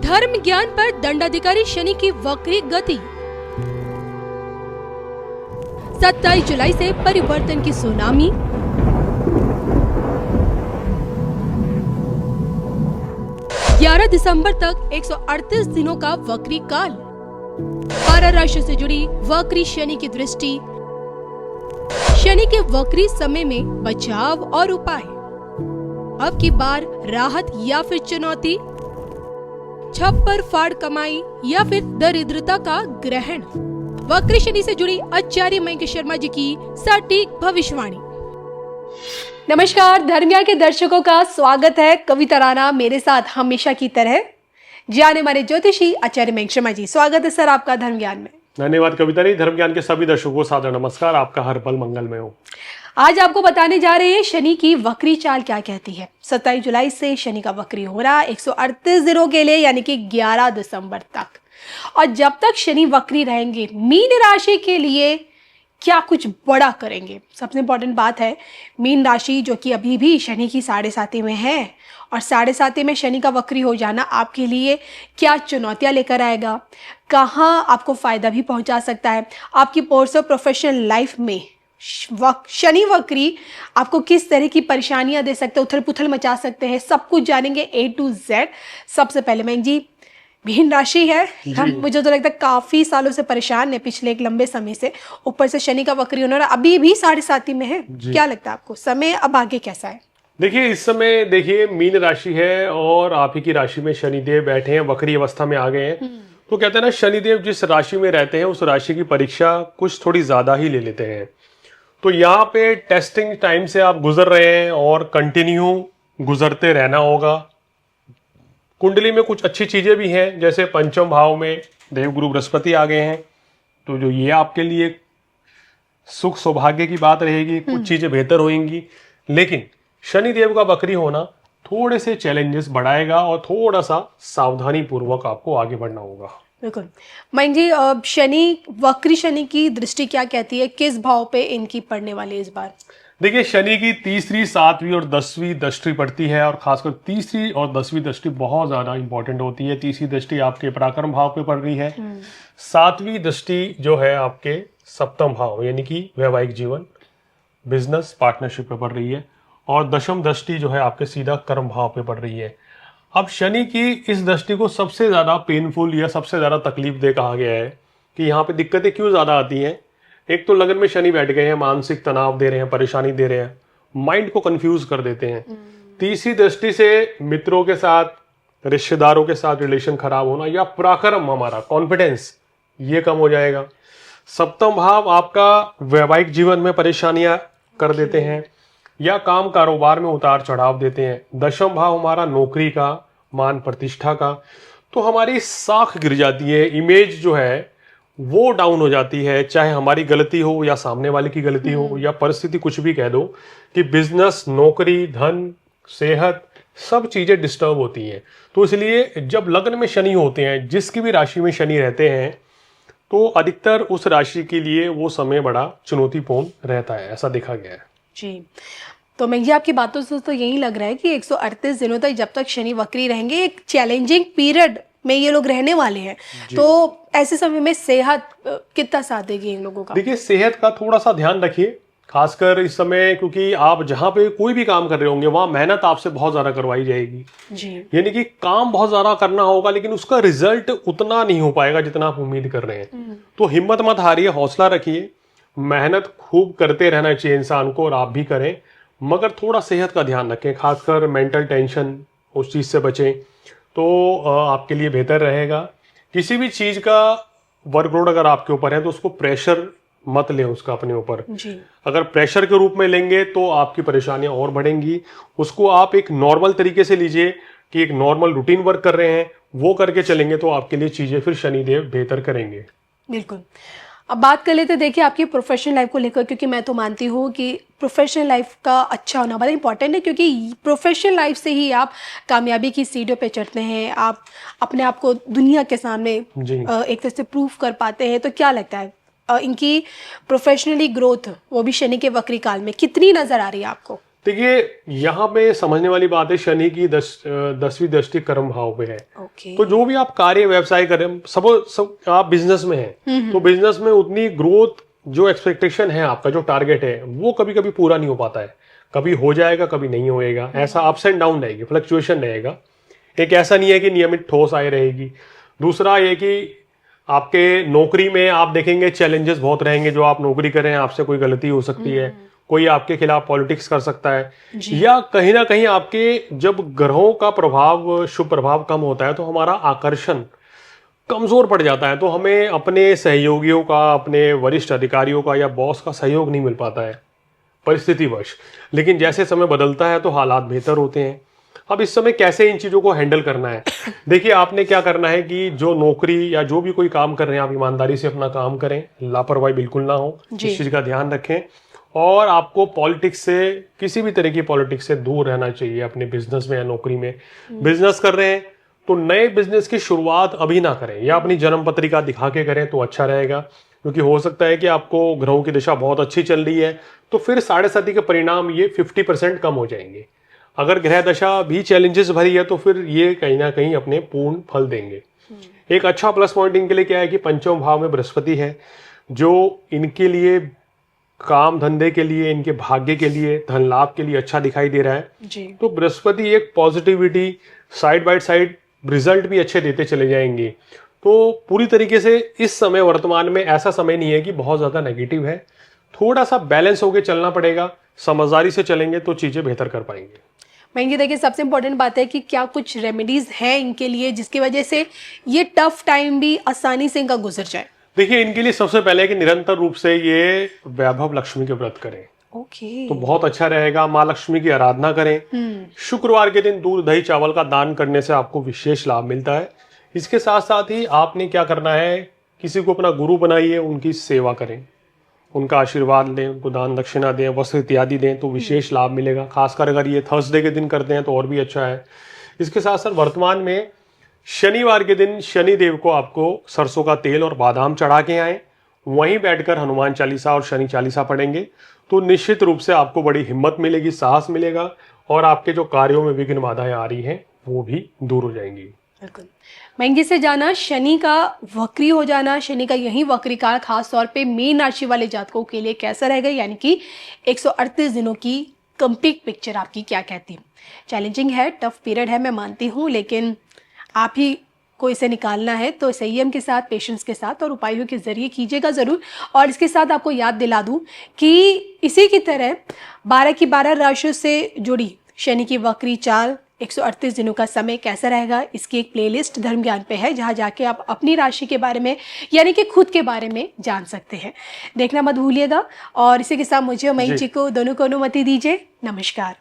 धर्म ज्ञान पर दंडाधिकारी शनि की वक्री गति। 27 जुलाई से परिवर्तन की सुनामी। ग्यारह दिसंबर तक 138 दिनों का वक्री काल। 12 राशियों से जुड़ी वक्री शनि की दृष्टि। शनि के वक्री समय में बचाव और उपाय। अब की बार राहत या फिर चुनौती। छप्पर फाड़ कमाई या फिर दरिद्रता का ग्रहण। वक्री शनि से जुड़ी आचार्य मयंक शर्मा जी की सटीक भविष्यवाणी। नमस्कार, धर्म ज्ञान के दर्शकों का स्वागत है। कविता राणा मेरे साथ हमेशा की तरह। जाने माने ज्योतिषी आचार्य मयंक शर्मा जी, स्वागत है सर आपका धर्म ज्ञान में। धन्यवाद कविता जी। धर्म ज्ञान के सभी दर्शकों को सादर नमस्कार। आपका हर पल मंगलमय हो। आज आपको बताने जा रहे हैं शनि की वक्री चाल क्या कहती है। 27 जुलाई से शनि का वक्री हो रहा है 138 दिनों के लिए, यानी कि 11 दिसंबर तक। और जब तक शनि वक्री रहेंगे, मीन राशि के लिए क्या कुछ बड़ा करेंगे। सबसे इंपॉर्टेंट बात है, मीन राशि जो कि अभी भी शनि की 7.5 में है, और 7.5 में शनि का वक्री हो जाना आपके लिए क्या चुनौतियां लेकर आएगा, कहाँ आपको फायदा भी पहुंचा सकता है, आपकी पर्सनल प्रोफेशनल लाइफ में शनि वक्री आपको किस तरह की परेशानियां दे सकते हैं, उथल पुथल मचा सकते हैं, सब कुछ जानेंगे A to Z। सबसे पहले मयंक जी, मीन राशि है, हम मुझे तो लगता है काफी सालों से परेशान है, पिछले एक लंबे समय से। ऊपर से शनि का वक्री होना अभी भी 7.5 में है। क्या लगता है आपको समय अब आगे कैसा है? देखिए, इस समय देखिए मीन राशि है और आप ही की राशि में शनिदेव बैठे हैं, वक्री अवस्था में आ गए हैं। तो कहते हैं ना, शनिदेव जिस राशि में रहते हैं उस राशि की परीक्षा कुछ थोड़ी ज्यादा ही ले लेते हैं। तो यहाँ पे टेस्टिंग टाइम से आप गुजर रहे हैं और कंटिन्यू गुजरते रहना होगा। कुंडली में कुछ अच्छी चीजें भी हैं, जैसे पंचम भाव में देवगुरु बृहस्पति आ गए हैं, तो जो ये आपके लिए सुख सौभाग्य की बात रहेगी, कुछ चीजें बेहतर होंगी। लेकिन शनिदेव का वक्री होना थोड़े से चैलेंजेस बढ़ाएगा और थोड़ा सा सावधानी पूर्वक आपको आगे बढ़ना होगा। बिल्कुल मयंक जी, शनि वक्री शनि की दृष्टि क्या कहती है, किस भाव पे इनकी पड़ने वाली है इस बार? देखिए, शनि की तीसरी, 7वीं और 10वीं दृष्टि पड़ती है, और खासकर तीसरी और 10वीं दृष्टि बहुत ज्यादा इंपॉर्टेंट होती है। तीसरी दृष्टि आपके पराक्रम भाव पे पड़ रही है। 7वीं दृष्टि जो है आपके सप्तम भाव यानी कि वैवाहिक जीवन, बिजनेस पार्टनरशिप पे पड़ रही है, और दशम दृष्टि जो है आपके सीधा कर्म भाव पे पड़ रही है। अब शनि की इस दृष्टि को सबसे ज्यादा पेनफुल या सबसे ज्यादा तकलीफ दे कहा गया है कि यहाँ पे दिक्कतें क्यों ज्यादा आती हैं। एक तो लगन में शनि बैठ गए हैं, मानसिक तनाव दे रहे हैं, परेशानी दे रहे हैं, माइंड को कंफ्यूज कर देते हैं। तीसरी दृष्टि से मित्रों के साथ, रिश्तेदारों के साथ रिलेशन खराब होना, या पराक्रम, हमारा कॉन्फिडेंस, ये कम हो जाएगा। सप्तम भाव आपका वैवाहिक जीवन में परेशानियां कर देते हैं, या काम कारोबार में उतार चढ़ाव देते हैं। दशम भाव हमारा नौकरी का, मान प्रतिष्ठा का, तो हमारी साख गिर जाती है, इमेज जो है वो डाउन हो जाती है। चाहे हमारी गलती हो या सामने वाले की गलती हो, या परिस्थिति कुछ भी कह दो, कि बिजनेस, नौकरी, धन, सेहत, सब चीजें डिस्टर्ब होती हैं। तो इसलिए जब लग्न में शनि होते हैं, जिसकी भी राशि में शनि रहते हैं, तो अधिकतर उस राशि के लिए वो समय बड़ा चुनौतीपूर्ण रहता है, ऐसा देखा गया है जी। तो मयंक जी, आपकी बातों से तो यही लग रहा है कि 138 दिनों तक जब तक शनि वक्री रहेंगे, एक चैलेंजिंग पीरियड में ये लोग रहने वाले हैं। तो ऐसे समय में सेहत कितना साथ देगी इन लोगों का? देखिए, सेहत का थोड़ा सा ध्यान रखिए, खासकर इस समय, क्योंकि आप जहां पे कोई भी काम कर रहे होंगे वहां मेहनत आपसे बहुत ज्यादा करवाई जाएगी जी। यानी कि काम बहुत ज्यादा करना होगा, लेकिन उसका रिजल्ट उतना नहीं हो पाएगा जितना आप उम्मीद कर रहे हैं। तो हिम्मत मत हारिए, हौसला रखिए, मेहनत खूब करते रहना चाहिए इंसान को, और आप भी करें, मगर थोड़ा सेहत का ध्यान रखें, खासकर मेंटल टेंशन, उस चीज से बचें, तो आपके लिए बेहतर रहेगा। किसी भी चीज का वर्कलोड अगर आपके ऊपर है तो उसको प्रेशर मत लें उसका अपने ऊपर। अगर प्रेशर के रूप में लेंगे तो आपकी परेशानियां और बढ़ेंगी। उसको आप एक नॉर्मल तरीके से लीजिए कि एक नॉर्मल रूटीन वर्क कर रहे हैं, वो करके चलेंगे तो आपके लिए चीजें फिर शनिदेव बेहतर करेंगे। बिल्कुल। अब बात कर लेते हैं, देखिए आपकी प्रोफेशनल लाइफ को लेकर, क्योंकि मैं तो मानती हूँ कि प्रोफेशनल लाइफ का अच्छा होना बड़ा इंपॉर्टेंट है, क्योंकि प्रोफेशनल लाइफ से ही आप कामयाबी की सीढ़ियों पे चढ़ते हैं, आप अपने आप को दुनिया के सामने जी। एक तरह से प्रूफ कर पाते हैं। तो क्या लगता है इनकी प्रोफेशनली ग्रोथ वो भी शनि के वक्री काल में कितनी नजर आ रही है आपको? देखिए यहाँ पे समझने वाली बात है, शनि की 10वीं दृष्टि कर्म भाव पे है। ओके। तो जो भी आप कार्य व्यवसाय करें, सब आप बिजनेस में हैं, तो बिजनेस में उतनी ग्रोथ, जो एक्सपेक्टेशन है आपका, जो टारगेट है, वो कभी कभी पूरा नहीं हो पाता है। कभी हो जाएगा, कभी नहीं होएगा, ऐसा अप्स एंड डाउन रहेगी, फ्लक्चुएशन रहेगा। एक ऐसा नहीं है कि नियमित ठोस आए रहेगी। दूसरा ये कि आपके नौकरी में आप देखेंगे चैलेंजेस बहुत रहेंगे। जो आप नौकरी कर रहे हैं, आपसे कोई गलती हो सकती है, कोई आपके खिलाफ पॉलिटिक्स कर सकता है, या कहीं ना कहीं आपके जब ग्रहों का प्रभाव, शुभ प्रभाव कम होता है, तो हमारा आकर्षण कमजोर पड़ जाता है। तो हमें अपने सहयोगियों का, अपने वरिष्ठ अधिकारियों का या बॉस का सहयोग नहीं मिल पाता है परिस्थितिवश। लेकिन जैसे समय बदलता है तो हालात बेहतर होते हैं। अब इस समय कैसे इन चीजों को हैंडल करना है, देखिए आपने क्या करना है कि जो नौकरी या जो भी कोई काम कर रहे हैं, आप ईमानदारी से अपना काम करें, लापरवाही बिल्कुल ना हो, इस चीज का ध्यान रखें। और आपको पॉलिटिक्स से, किसी भी तरह की पॉलिटिक्स से दूर रहना चाहिए अपने बिजनेस में या नौकरी में। बिजनेस कर रहे हैं तो नए बिजनेस की शुरुआत अभी ना करें, या अपनी जन्म पत्रिका दिखा के करें तो अच्छा रहेगा। क्योंकि हो सकता है कि आपको ग्रहों की दिशा बहुत अच्छी चल रही है, तो फिर 7.5 के परिणाम ये 50% कम हो जाएंगे। अगर ग्रह दशा भी चैलेंजेस भरी है, तो फिर ये कहीं ना कहीं अपने पूर्ण फल देंगे। एक अच्छा प्लस पॉइंट इनके लिए क्या है कि पंचम भाव में बृहस्पति है, जो इनके लिए काम धंधे के लिए, इनके भाग्य के लिए, धन लाभ के लिए अच्छा दिखाई दे रहा है जी। तो बृहस्पति एक positivity, side by side result भी अच्छे देते चले जाएंगे। तो पूरी तरीके से इस समय, वर्तमान में ऐसा समय नहीं है कि बहुत ज्यादा नेगेटिव है। थोड़ा सा बैलेंस होके चलना पड़ेगा, समझदारी से चलेंगे तो चीजें बेहतर कर पाएंगे। मैं देखिए सबसे इम्पोर्टेंट बात है कि क्या कुछ रेमेडीज हैं इनके लिए जिसकी वजह से ये टफ टाइम भी आसानी से इनका गुजर जाए? देखिए इनके लिए सबसे पहले कि निरंतर रूप से ये वैभव लक्ष्मी के व्रत करें, ओके। तो बहुत अच्छा रहेगा। माँ लक्ष्मी की आराधना करें। शुक्रवार के दिन दूध दही चावल का दान करने से आपको विशेष लाभ मिलता है। इसके साथ साथ ही आपने क्या करना है, किसी को अपना गुरु बनाइए, उनकी सेवा करें, उनका आशीर्वाद लें, उनको दान दक्षिणा दें, वस्त्र इत्यादि दें, तो विशेष लाभ मिलेगा। खासकर अगर ये थर्सडे के दिन करते हैं तो और भी अच्छा है। इसके साथ साथ वर्तमान में शनिवार के दिन शनि देव को आपको सरसों का तेल और बादाम चढ़ा के आए, वहीं बैठकर हनुमान चालीसा और शनि चालीसा पढ़ेंगे तो निश्चित रूप से आपको बड़ी हिम्मत मिलेगी, साहस मिलेगा, और आपके जो कार्यों में विघ्न बाधाएं आ रही हैं वो भी दूर हो जाएंगी। बिल्कुल। महंगी से जाना, शनि का वक्री हो जाना, शनि का यही वक्री काल खास तौर पे मीन राशि वाले जातकों के लिए कैसा रहेगा, यानी कि 138 दिनों की कंप्लीट पिक्चर आपकी क्या कहती है? चैलेंजिंग है, टफ पीरियड है, मैं मानती हूँ, लेकिन आप ही को इसे निकालना है तो संयम के साथ, पेशेंस के साथ और उपायों के जरिए कीजिएगा ज़रूर। और इसके साथ आपको याद दिला दूं कि इसी की तरह 12 की 12 राशियों से जुड़ी शनि की वक्री चाल, 138 दिनों का समय कैसा रहेगा, इसकी एक प्लेलिस्ट धर्म ज्ञान पे है, जहां जाके आप अपनी राशि के बारे में, यानी कि खुद के बारे में जान सकते हैं। देखना मत भूलिएगा। और इसी के साथ मुझे और मयंक जी को दोनों को अनुमति दीजिए। नमस्कार।